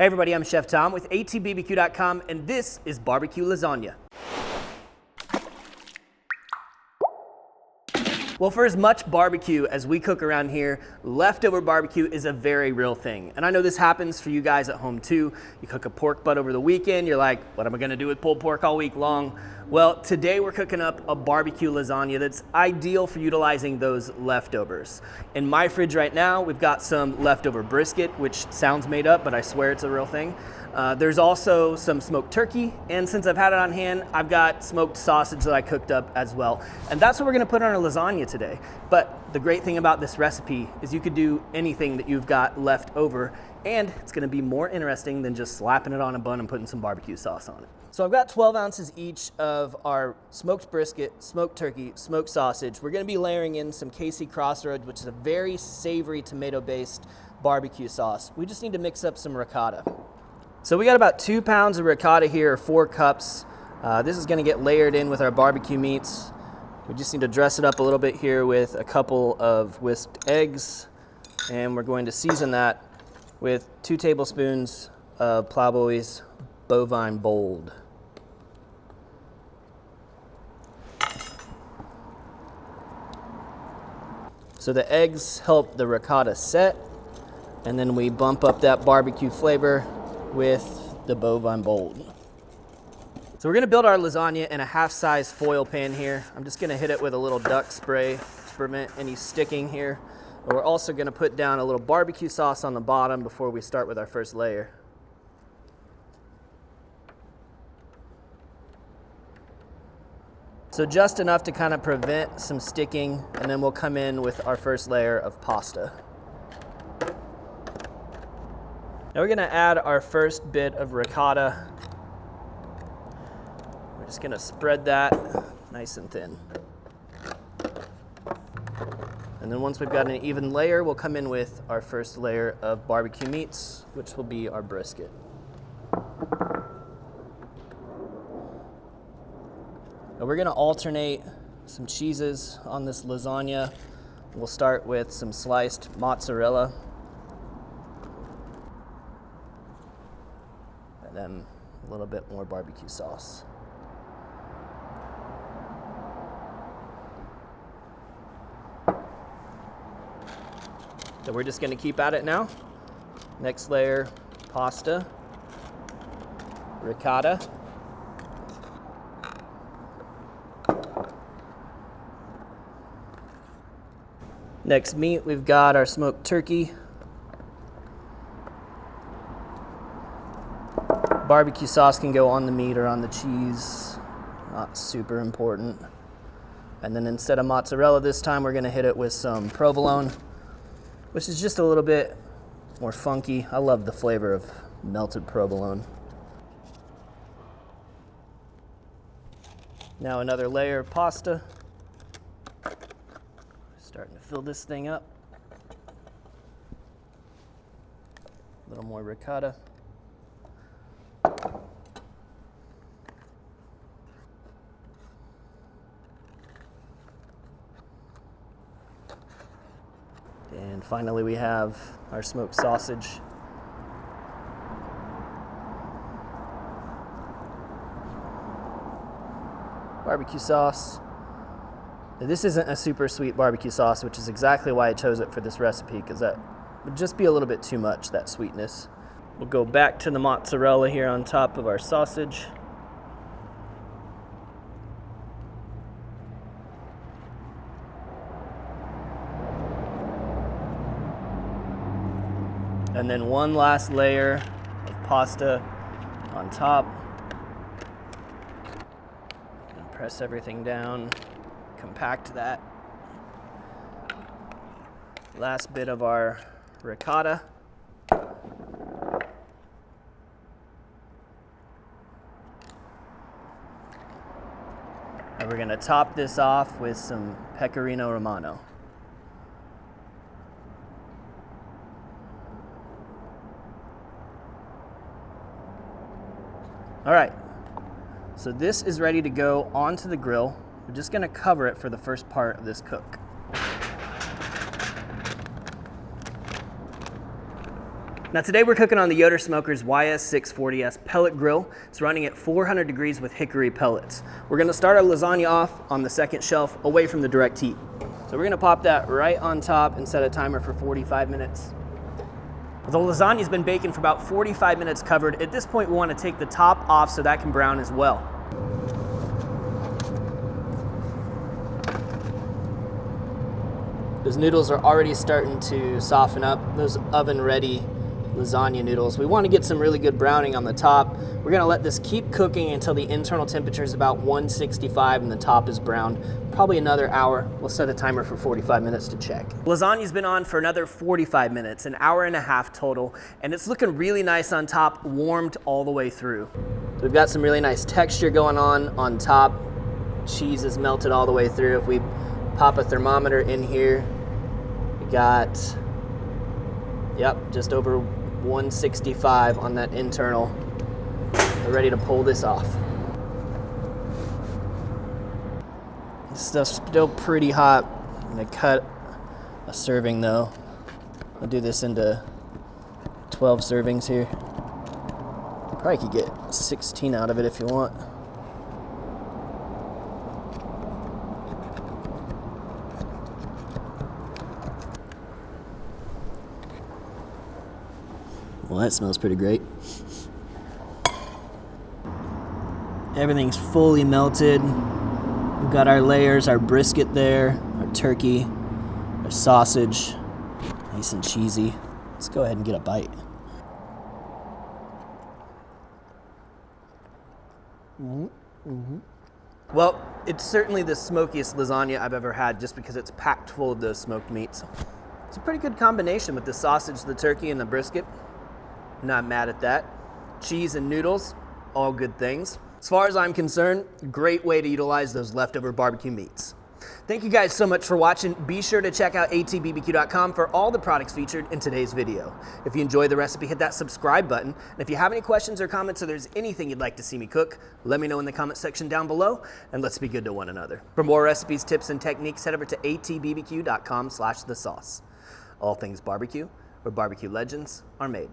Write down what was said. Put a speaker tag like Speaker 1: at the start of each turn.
Speaker 1: Hey everybody, I'm Chef Tom with atbbq.com, and this is Barbecue Lasagna. Well, for as much barbecue as we cook around here, leftover barbecue is a very real thing. And I know this happens for you guys at home too. You cook a pork butt over the weekend, you're like, what am I gonna do with pulled pork all week long? Well, today we're cooking up a barbecue lasagna that's ideal for utilizing those leftovers. In my fridge right now, we've got some leftover brisket, which sounds made up, but I swear it's a real thing. There's also some smoked turkey, and since I've had it on hand, I've got smoked sausage that I cooked up as well. And that's what we're gonna put on our lasagna today. But the great thing about this recipe is you could do anything that you've got left over, and it's gonna be more interesting than just slapping it on a bun and putting some barbecue sauce on it. So I've got 12 ounces each of our smoked brisket, smoked turkey, smoked sausage. We're gonna be layering in some Casey Crossroads, which is a very savory tomato-based barbecue sauce. We just need to mix up some ricotta. So we got about 2 pounds of ricotta here, or 4 cups. This is gonna get layered in with our barbecue meats. We just need to dress it up a little bit here with a couple of whisked eggs, and we're going to season that with 2 tablespoons of Plowboy's Bovine Bold. So the eggs help the ricotta set, and then we bump up that barbecue flavor with the Bovine Bold. So we're gonna build our lasagna in a half-size foil pan here. I'm just gonna hit it with a little duck spray to prevent any sticking here. But we're also gonna put down a little barbecue sauce on the bottom before we start with our first layer. So just enough to kind of prevent some sticking, and then we'll come in with our first layer of pasta. Now we're gonna add our first bit of ricotta. We're just gonna spread that nice and thin. And then once we've got an even layer, we'll come in with our first layer of barbecue meats, which will be our brisket. Now we're gonna alternate some cheeses on this lasagna. We'll start with some sliced mozzarella. And then a little bit more barbecue sauce. So we're just gonna keep at it now. Next layer, pasta, ricotta, next meat, we've got our smoked turkey, barbecue sauce can go on the meat or on the cheese, not super important. And then instead of mozzarella this time, we're gonna hit it with some provolone, which is just a little bit more funky. I love the flavor of melted provolone. Now another layer of pasta. Starting to fill this thing up. A little more ricotta. And finally we have our smoked sausage. Barbecue sauce. Now, this isn't a super sweet barbecue sauce, which is exactly why I chose it for this recipe, because that would just be a little bit too much, that sweetness. We'll go back to the mozzarella here on top of our sausage. And then one last layer of pasta on top. And press everything down, compact that. Last bit of our ricotta. And we're gonna top this off with some pecorino romano. All right, so this is ready to go onto the grill. We're just gonna cover it for the first part of this cook. Now today we're cooking on the Yoder Smoker's YS640S pellet grill. It's running at 400 degrees with hickory pellets. We're gonna start our lasagna off on the second shelf away from the direct heat. So we're gonna pop that right on top and set a timer for 45 minutes. The lasagna's been baking for about 45 minutes covered. At this point we wanna take the top off so that can brown as well. Those noodles are already starting to soften up, those oven-ready lasagna noodles. We want to get some really good browning on the top. We're going to let this keep cooking until the internal temperature is about 165 and the top is browned. Probably another hour. We'll set a timer for 45 minutes to check. Lasagna's been on for another 45 minutes, an hour and a half total, and it's looking really nice on top, warmed all the way through. So we've got some really nice texture going on top. Cheese is melted all the way through. If we pop a thermometer in here, got, just over 165 on that internal. We're ready to pull this off. This stuff's still pretty hot. I'm gonna cut a serving though. I'll do this into 12 servings here. Probably could get 16 out of it if you want. Well, that smells pretty great. Everything's fully melted. We've got our layers, our brisket there, our turkey, our sausage, nice and cheesy. Let's go ahead and get a bite. Well, it's certainly the smokiest lasagna I've ever had just because it's packed full of those smoked meats. It's a pretty good combination with the sausage, the turkey, and the brisket. Not mad at that. Cheese and noodles, all good things. As far as I'm concerned, great way to utilize those leftover barbecue meats. Thank you guys so much for watching. Be sure to check out atbbq.com for all the products featured in today's video. If you enjoyed the recipe, hit that subscribe button. And if you have any questions or comments or there's anything you'd like to see me cook, let me know in the comment section down below, and let's be good to one another. For more recipes, tips, and techniques, head over to atbbq.com/thesauce. All things barbecue, where barbecue legends are made.